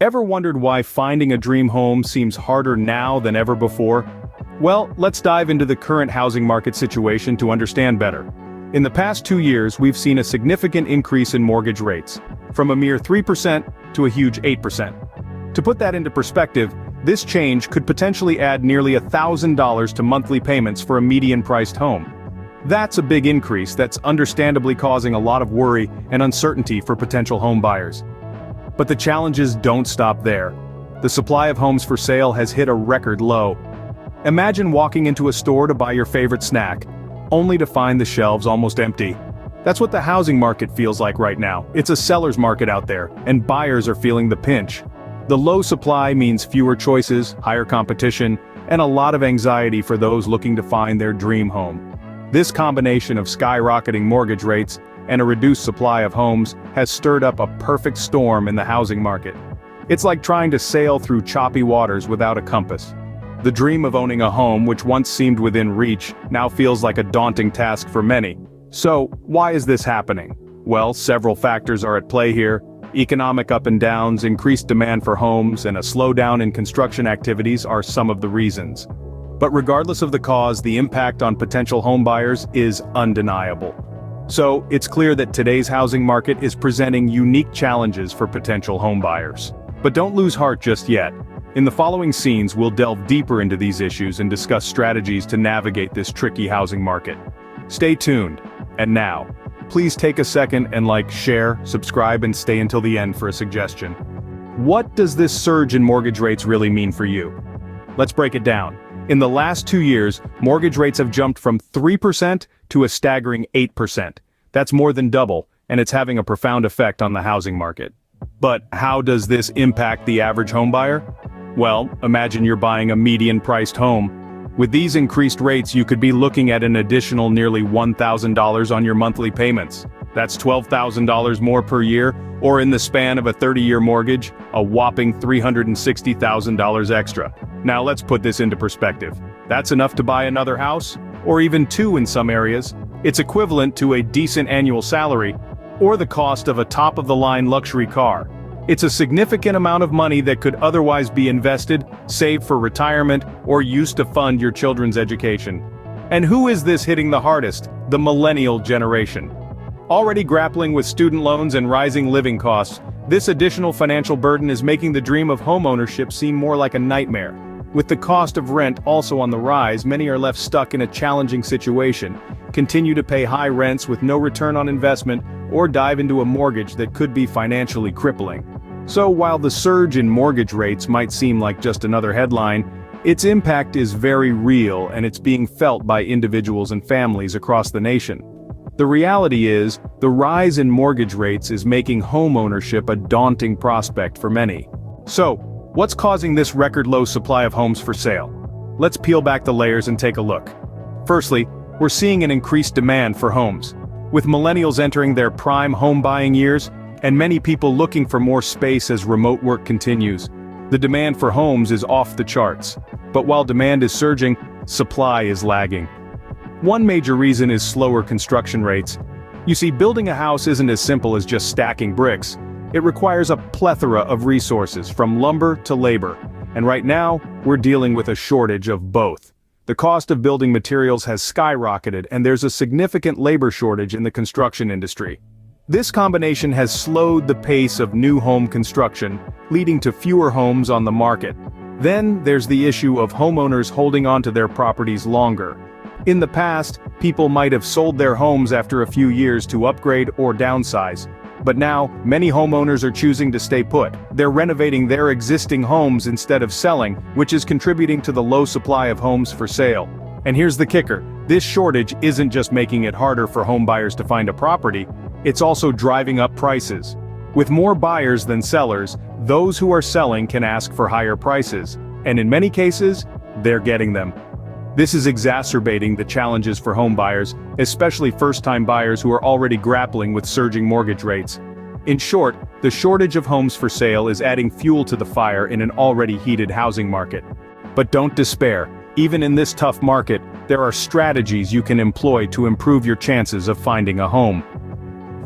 Ever wondered why finding a dream home seems harder now than ever before? Well, let's dive into the current housing market situation to understand better. In the past 2 years, we've seen a significant increase in mortgage rates, from a mere 3% to a huge 8%. To put that into perspective, this change could potentially add nearly $1,000 to monthly payments for a median-priced home. That's a big increase that's understandably causing a lot of worry and uncertainty for potential home buyers. But the challenges don't stop there. The supply of homes for sale has hit a record low. Imagine walking into a store to buy your favorite snack, only to find the shelves almost empty. That's what the housing market feels like right now. It's a seller's market out there, and buyers are feeling the pinch. The low supply means fewer choices, higher competition, and a lot of anxiety for those looking to find their dream home. This combination of skyrocketing mortgage rates and a reduced supply of homes has stirred up a perfect storm in the housing market. It's like trying to sail through choppy waters without a compass. The dream of owning a home, which once seemed within reach, now feels like a daunting task for many. So, why is this happening? Well, several factors are at play here. Economic up and downs, increased demand for homes, and a slowdown in construction activities are some of the reasons. But regardless of the cause, the impact on potential home buyers is undeniable. So, it's clear that today's housing market is presenting unique challenges for potential home buyers. But don't lose heart just yet. In the following scenes, we'll delve deeper into these issues and discuss strategies to navigate this tricky housing market. Stay tuned. And now, please take a second and like, share, subscribe, and stay until the end for a suggestion. What does this surge in mortgage rates really mean for you? Let's break it down. In the last 2 years, mortgage rates have jumped from 3% to a staggering 8%. That's more than double, and it's having a profound effect on the housing market. But how does this impact the average homebuyer? Well, imagine you're buying a median-priced home. With these increased rates, you could be looking at an additional nearly $1,000 on your monthly payments. That's $12,000 more per year, or in the span of a 30-year mortgage, a whopping $360,000 extra. Now let's put this into perspective. That's enough to buy another house, or even 2 in some areas. It's equivalent to a decent annual salary, or the cost of a top-of-the-line luxury car. It's a significant amount of money that could otherwise be invested, saved for retirement, or used to fund your children's education. And who is this hitting the hardest? The millennial generation. Already grappling with student loans and rising living costs, this additional financial burden is making the dream of homeownership seem more like a nightmare. With the cost of rent also on the rise, many are left stuck in a challenging situation, continue to pay high rents with no return on investment, or dive into a mortgage that could be financially crippling. So while the surge in mortgage rates might seem like just another headline, its impact is very real and it's being felt by individuals and families across the nation. The reality is, the rise in mortgage rates is making homeownership a daunting prospect for many. So, what's causing this record low supply of homes for sale? Let's peel back the layers and take a look. Firstly, we're seeing an increased demand for homes. With millennials entering their prime home buying years, and many people looking for more space as remote work continues, the demand for homes is off the charts. But while demand is surging, supply is lagging. One major reason is slower construction rates. You see, building a house isn't as simple as just stacking bricks. It requires a plethora of resources, from lumber to labor. And right now, we're dealing with a shortage of both. The cost of building materials has skyrocketed, and there's a significant labor shortage in the construction industry. This combination has slowed the pace of new home construction, leading to fewer homes on the market. Then, there's the issue of homeowners holding onto their properties longer. In the past, people might have sold their homes after a few years to upgrade or downsize. But now, many homeowners are choosing to stay put. They're renovating their existing homes instead of selling, which is contributing to the low supply of homes for sale. And here's the kicker: this shortage isn't just making it harder for home buyers to find a property, it's also driving up prices. With more buyers than sellers, those who are selling can ask for higher prices, and in many cases, they're getting them. This is exacerbating the challenges for home buyers, especially first-time buyers who are already grappling with surging mortgage rates. In short, the shortage of homes for sale is adding fuel to the fire in an already heated housing market. But don't despair. Even in this tough market, there are strategies you can employ to improve your chances of finding a home.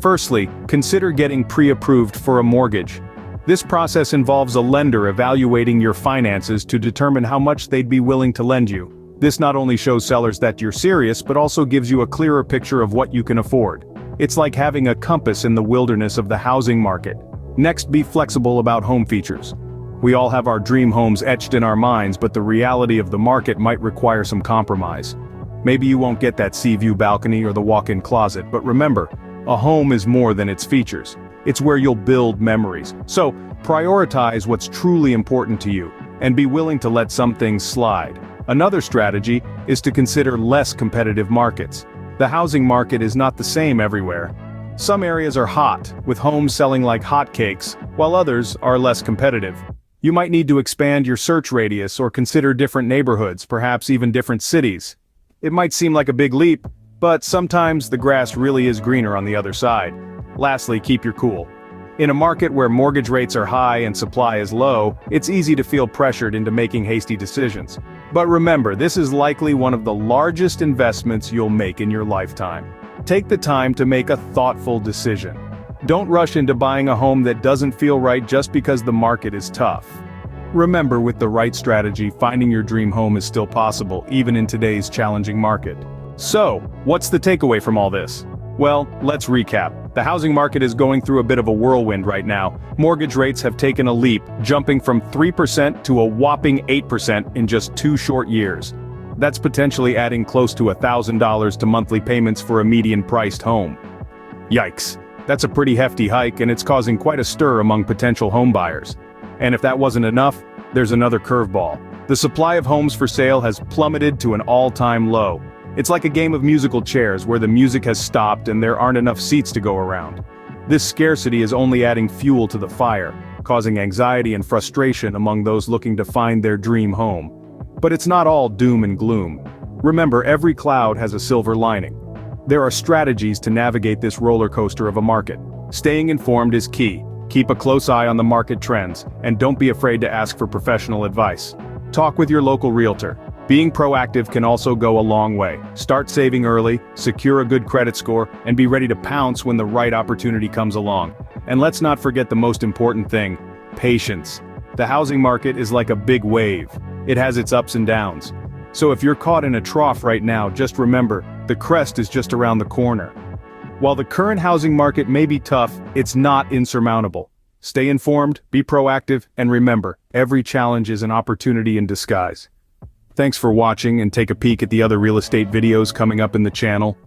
Firstly, consider getting pre-approved for a mortgage. This process involves a lender evaluating your finances to determine how much they'd be willing to lend you. This not only shows sellers that you're serious but also gives you a clearer picture of what you can afford. It's like having a compass in the wilderness of the housing market. Next, be flexible about home features. We all have our dream homes etched in our minds, but the reality of the market might require some compromise. Maybe you won't get that sea view balcony or the walk-in closet, but remember, a home is more than its features. It's where you'll build memories. So, prioritize what's truly important to you, and be willing to let some things slide. Another strategy is to consider less competitive markets. The housing market is not the same everywhere. Some areas are hot, with homes selling like hotcakes, while others are less competitive. You might need to expand your search radius or consider different neighborhoods, perhaps even different cities. It might seem like a big leap, but sometimes the grass really is greener on the other side. Lastly, keep your cool. In a market where mortgage rates are high and supply is low, it's easy to feel pressured into making hasty decisions. But remember, this is likely one of the largest investments you'll make in your lifetime. Take the time to make a thoughtful decision. Don't rush into buying a home that doesn't feel right just because the market is tough. Remember, with the right strategy, finding your dream home is still possible, even in today's challenging market. So, what's the takeaway from all this? Well, let's recap. The housing market is going through a bit of a whirlwind right now. Mortgage rates have taken a leap, jumping from 3% to a whopping 8% in just 2 short years. That's potentially adding close to $1,000 to monthly payments for a median-priced home. Yikes. That's a pretty hefty hike, and it's causing quite a stir among potential home buyers. And if that wasn't enough, there's another curveball. The supply of homes for sale has plummeted to an all-time low. It's like a game of musical chairs where the music has stopped and there aren't enough seats to go around. This scarcity is only adding fuel to the fire, causing anxiety and frustration among those looking to find their dream home. But it's not all doom and gloom. Remember, every cloud has a silver lining. There are strategies to navigate this roller coaster of a market. Staying informed is key. Keep a close eye on the market trends, and don't be afraid to ask for professional advice. Talk with your local realtor. Being proactive can also go a long way. Start saving early, secure a good credit score, and be ready to pounce when the right opportunity comes along. And let's not forget the most important thing: patience. The housing market is like a big wave. It has its ups and downs. So if you're caught in a trough right now, just remember, the crest is just around the corner. While the current housing market may be tough, it's not insurmountable. Stay informed, be proactive, and remember, every challenge is an opportunity in disguise. Thanks for watching, and take a peek at the other real estate videos coming up in the channel.